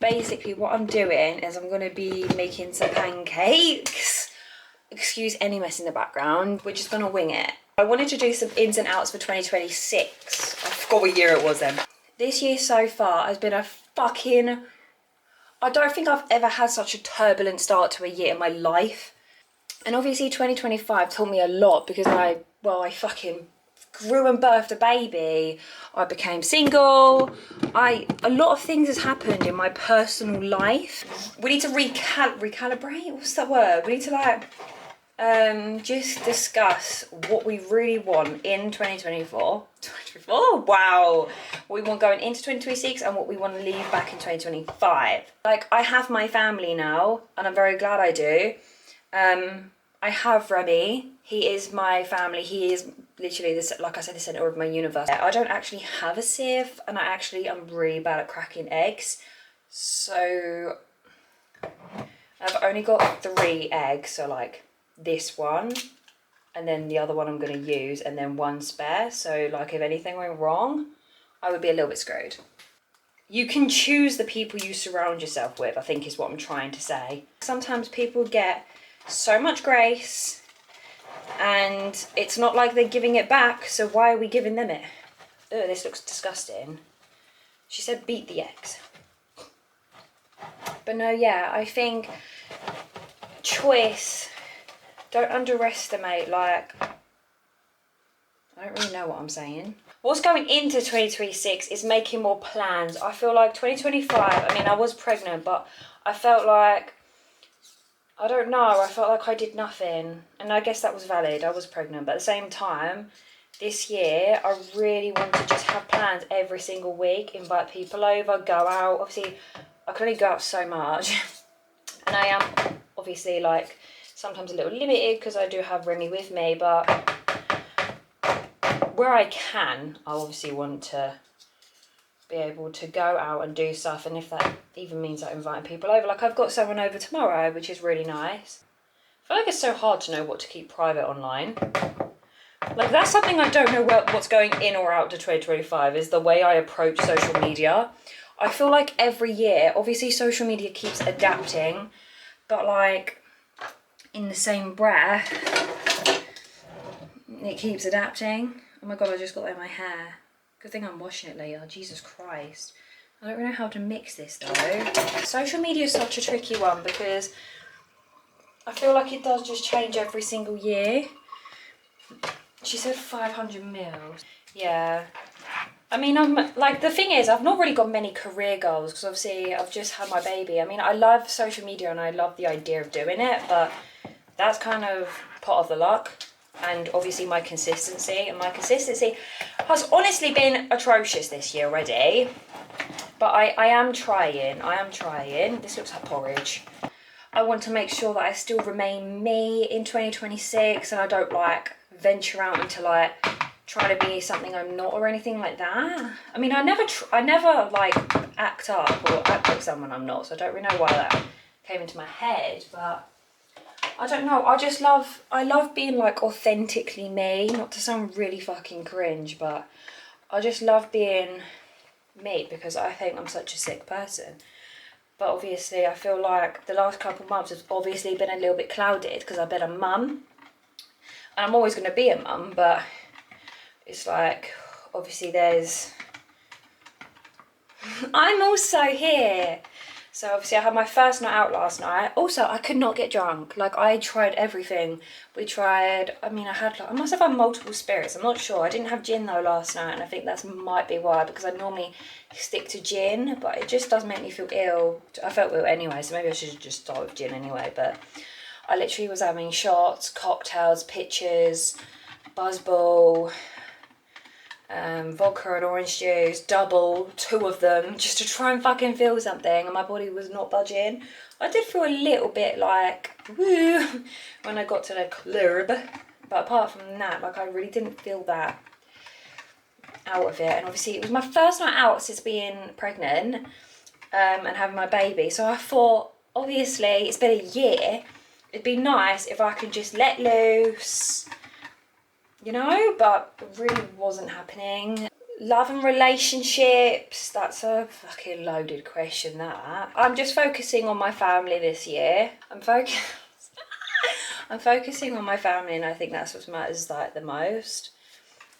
Basically what I'm doing is I'm going to be making some pancakes. Excuse any mess in the background. We're just going to wing it. I wanted to do some ins and outs for 2026. I forgot what year it was then. This year so far has been a fucking... I don't think I've ever had such a turbulent start to a year in my life. And obviously 2025 taught me a lot because I fucking grew and birthed a baby. I became single. A lot of things has happened in my personal life. We need to recalibrate? What's that word? We need to just discuss what we really want in 2024. 2024? Wow. What we want going into 2026 and what we want to leave back in 2025. Like, I have my family now, and I'm very glad I do. I have Remy. He is my family. He is literally, like I said, the centre of my universe. I don't actually have a sieve, and I'm really bad at cracking eggs. So I've only got 3 eggs, so like this one, and then the other one I'm going to use, and then 1 spare. So like if anything went wrong, I would be a little bit screwed. You can choose the people you surround yourself with, I think is what I'm trying to say. Sometimes people get so much grace and it's not like they're giving it back, so why are we giving them it? Oh, this looks disgusting. She said beat the eggs. But no, yeah, I think choice, don't underestimate, like, I don't really know what I'm saying. What's going into 2026 is making more plans. I feel like 2025, I mean, I was pregnant, but I felt like, I don't know, I felt like I did nothing. And I guess that was valid, I was pregnant. But at the same time, this year, I really want to just have plans every single week, invite people over, go out. Obviously, I can only go out so much. And I am obviously like sometimes a little limited because I do have Remy with me, but where I can, I obviously want to be able to go out and do stuff, and if that even means like inviting people over, like I've got someone over tomorrow, which is really nice. I feel like it's so hard to know what to keep private online. Like, that's something I don't know what's going in or out to 2025, is the way I approach social media. I feel like every year, obviously social media keeps adapting, but like in the same breath, it keeps adapting. Oh my god, I just got that in my hair. Good thing I'm washing it later. Jesus Christ. I don't really know how to mix this though. Social media is such a tricky one because I feel like it does just change every single year. She said 500 mils. Yeah. I mean, I'm like, the thing is, I've not really got many career goals because obviously I've just had my baby. I mean, I love social media and I love the idea of doing it, but that's kind of part of the luck. And obviously my consistency, and my consistency has honestly been atrocious this year already. But I am trying. This looks like porridge. I want to make sure that I still remain me in 2026 and I don't like venture out into like try to be something I'm not or anything like that. I mean, I never like act up or act like someone I'm not, so I don't really know why that came into my head, but I don't know, I love being like authentically me, not to sound really fucking cringe, but I just love being me because I think I'm such a sick person. But obviously I feel like the last couple of months have obviously been a little bit clouded because I've been a mum. And I'm always going to be a mum, but it's like, obviously there's... I'm also here. So obviously I had my first night out last night. Also, I could not get drunk. Like, I tried everything. I must have had multiple spirits. I'm not sure. I didn't have gin though last night, and I think that might be why, because I normally stick to gin, but it just does make me feel ill. I felt ill anyway, so maybe I should just start with gin anyway, but I literally was having shots, cocktails, pitchers, buzzball, vodka and orange juice, double, 2 of them, just to try and fucking feel something, and my body was not budging. I did feel a little bit like, woo, when I got to the club, but apart from that, like, I really didn't feel that out of it. And obviously it was my first night out since being pregnant and having my baby, so I thought, obviously, it's been a year, it'd be nice if I could just let loose, you know, but it really wasn't happening. Love and relationships, that's a fucking loaded question, that. I'm just focusing on my family this year. I'm focusing on my family, and I think that's what matters like the most.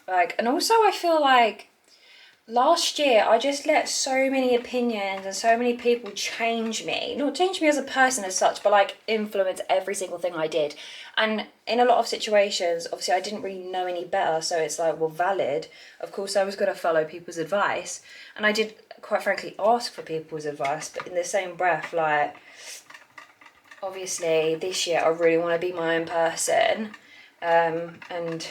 Like, and also I feel like last year I just let so many opinions and so many people change me. Not change me as a person as such, but like influence every single thing I did. And in a lot of situations, obviously I didn't really know any better, so it's like, well, valid. Of course I was going to follow people's advice. And I did, quite frankly, ask for people's advice, but in the same breath, like, obviously this year I really want to be my own person, and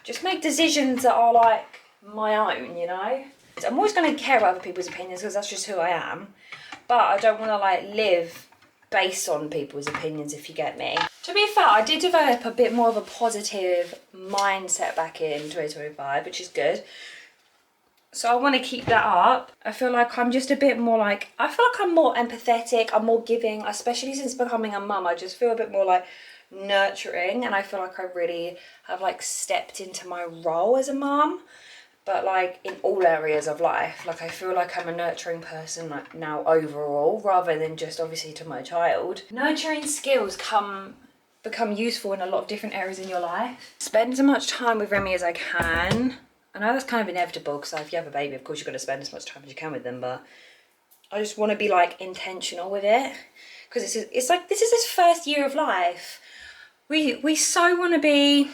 just make decisions that are like my own, you know? I'm always going to care about other people's opinions because that's just who I am, but I don't want to like live based on people's opinions, if you get me. To be fair, I did develop a bit more of a positive mindset back in 2025, which is good. So I want to keep that up. I feel like I'm just a bit more like, I feel like I'm more empathetic, I'm more giving, especially since becoming a mum. I just feel a bit more like nurturing, and I feel like I really have like stepped into my role as a mum, but like in all areas of life. Like I feel like I'm a nurturing person like now overall, rather than just obviously to my child. Nurturing skills become useful in a lot of different areas in your life. Spend as much time with Remy as I can. I know that's kind of inevitable because if you have a baby, of course you're going to spend as much time as you can with them, but I just want to be like intentional with it, because it's like this is his first year of life. We so want to be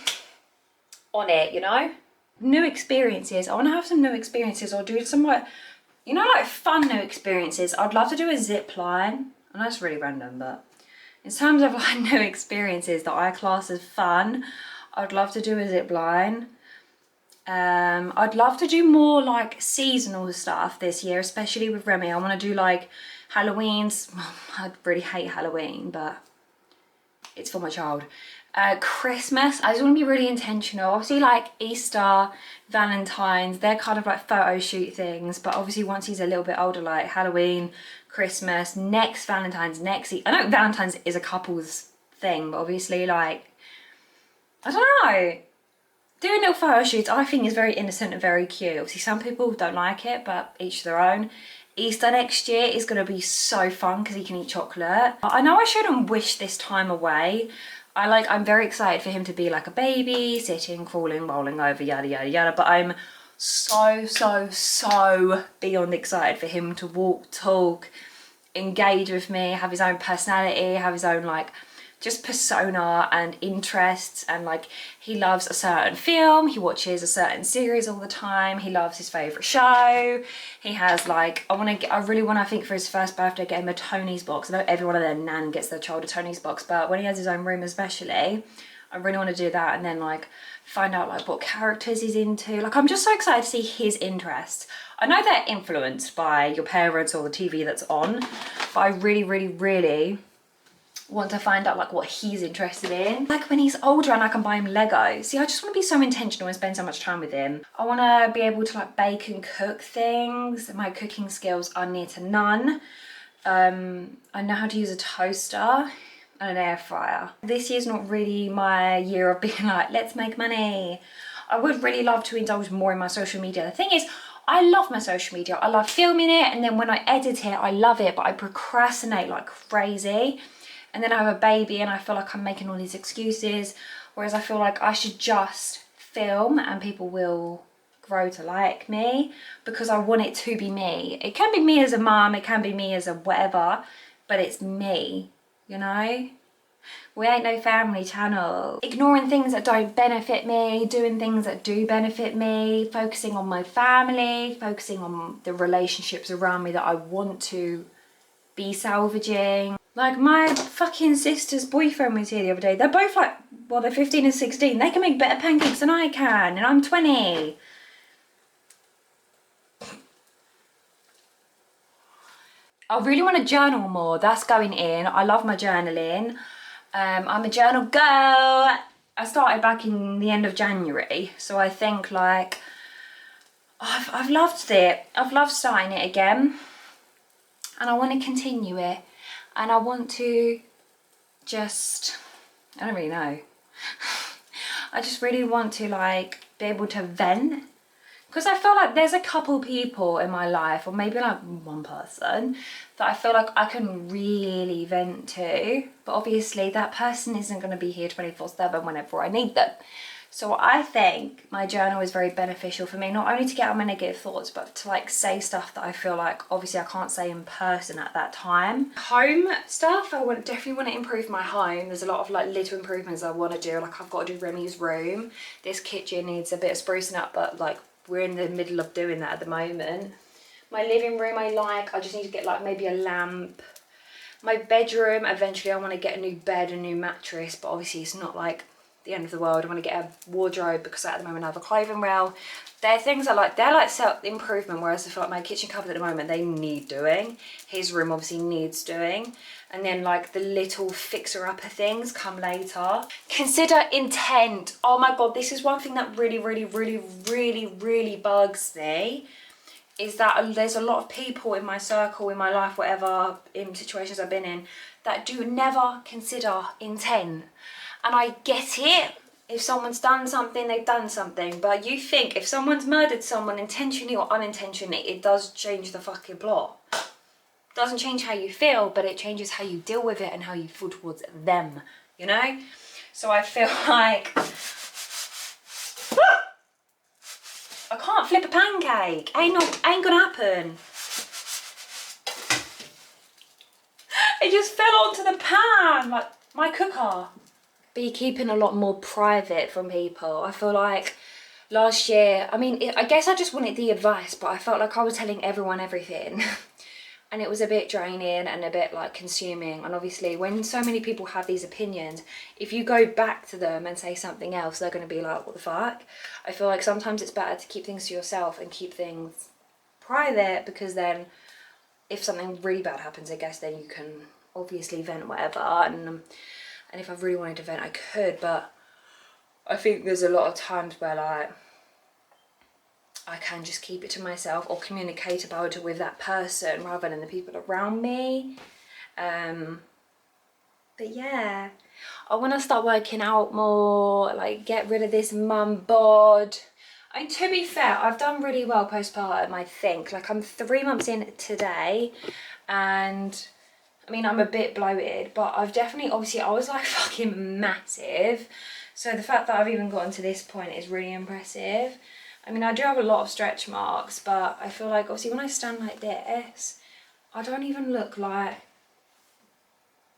on it, you know? New experiences. I want to have some new experiences, or do some like, you know, like fun new experiences. I'd love to do a zip line. I know that's really random, but in terms of like new experiences that I class as fun, I'd love to do a zip line. I'd love to do more like seasonal stuff this year, especially with Remy. I want to do like Halloween's. I really hate Halloween, but it's for my child. Christmas, I just want to be really intentional. Obviously like Easter, Valentine's, they're kind of like photo shoot things, but obviously once he's a little bit older, like Halloween, Christmas, next Valentine's, I know Valentine's is a couple's thing, but obviously like, I don't know, doing little photo shoots I think is very innocent and very cute. Obviously some people don't like it, but each their own. Easter next year is going to be so fun because he can eat chocolate. I know I shouldn't wish this time away. I'm very excited for him to be like a baby, sitting, crawling, rolling over, yada, yada, yada. But I'm so beyond excited for him to walk, talk, engage with me, have his own personality, have his own like just persona and interests, and like he loves a certain film, he watches a certain series all the time, he loves his favourite show, he has like, I really want to, I think for his first birthday, get him a Tony's box. I know everyone and their nan gets their child a Tony's box, but when he has his own room especially, I really want to do that, and then like find out like what characters he's into. Like I'm just so excited to see his interests. I know they're influenced by your parents or the TV that's on, but I really want to find out like what he's interested in. Like when he's older and I can buy him Lego. See, I just want to be so intentional and spend so much time with him. I want to be able to like bake and cook things. My cooking skills are near to none. I know how to use a toaster and an air fryer. This year's not really my year of being like, let's make money. I would really love to indulge more in my social media. The thing is, I love my social media. I love filming it, and then when I edit it, I love it, but I procrastinate like crazy. And then I have a baby and I feel like I'm making all these excuses, whereas I feel like I should just film and people will grow to like me because I want it to be me. It can be me as a mum, it can be me as a whatever, but it's me, you know? We ain't no family channel. Ignoring things that don't benefit me, doing things that do benefit me, focusing on my family, focusing on the relationships around me that I want to be salvaging. Like my fucking sister's boyfriend was here the other day. They're both like, well, they're 15 and 16. They can make better pancakes than I can, and I'm 20. I really want to journal more. That's going in. I love my journaling. I'm a journal girl. I started back in the end of January, so I think like I've loved it. I've loved starting it again, and I want to continue it. And I want to just, I don't really know. I just really want to like be able to vent, Because I feel like there's a couple people in my life, or maybe like one person, that I feel like I can really vent to. But obviously that person isn't going to be here 24/7 whenever I need them. So I think my journal is very beneficial for me, not only to get out my negative thoughts, but to like say stuff that I feel like obviously I can't say in person at that time. Home stuff, I definitely want to improve my home. There's a lot of like little improvements I want to do. Like I've got to do Remy's room. This kitchen needs a bit of sprucing up, but like we're in the middle of doing that at the moment. My living room I just need to get like maybe a lamp. My bedroom, eventually I want to get a new bed, a new mattress, but obviously it's not like the end of the world. I want to get a wardrobe because at the moment I have a clothing rail. They're things I like, they're like self-improvement, whereas I feel like my kitchen cupboard at the moment, they need doing. His room obviously needs doing. And then like the little fixer-upper things come later. Consider intent. Oh my God, this is one thing that really, really, really, really, really bugs me. Is that there's a lot of people in my circle, in my life, whatever, in situations I've been in, that do never consider intent. And I get it. If someone's done something, they've done something. But you think if someone's murdered someone intentionally or unintentionally, it does change the fucking plot. It doesn't change how you feel, but it changes how you deal with it and how you feel towards them, you know? So I feel like I can't flip a pancake. Ain't gonna happen. It just fell onto the pan, like my cooker. Be keeping a lot more private from people. I feel like last year, I mean, I guess I just wanted the advice, but I felt like I was telling everyone everything. And it was a bit draining and a bit like consuming. And obviously when so many people have these opinions, if you go back to them and say something else, they're going to be like, what the fuck? I feel like sometimes it's better to keep things to yourself and keep things private, because then if something really bad happens, I guess then you can obviously vent whatever. And if I really wanted to vent, I could, but I think there's a lot of times where like I can just keep it to myself or communicate about it with that person rather than the people around me. But yeah, I want to start working out more, like get rid of this mum bod. I mean, to be fair, I've done really well postpartum, I think. Like I'm 3 months in today, and I mean, I'm a bit bloated, but I've definitely, obviously I was like fucking massive. So the fact that I've even gotten to this point is really impressive. I mean, I do have a lot of stretch marks, but I feel like obviously when I stand like this, I don't even look like,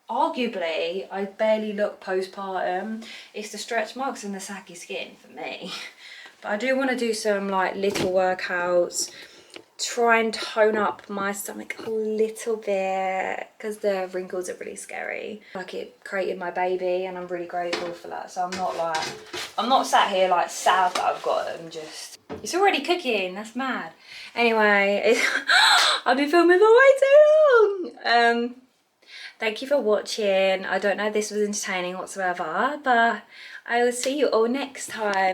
arguably, I barely look postpartum. It's the stretch marks and the saggy skin for me. But I do want to do some like little workouts, try and tone up my stomach a little bit because the wrinkles are really scary. Like it created my baby and I'm really grateful for that. So I'm not sat here like sad that I've got them, just, it's already cooking, that's mad. Anyway, I've been filming for way too long. Thank you for watching. I don't know if this was entertaining whatsoever, but I will see you all next time.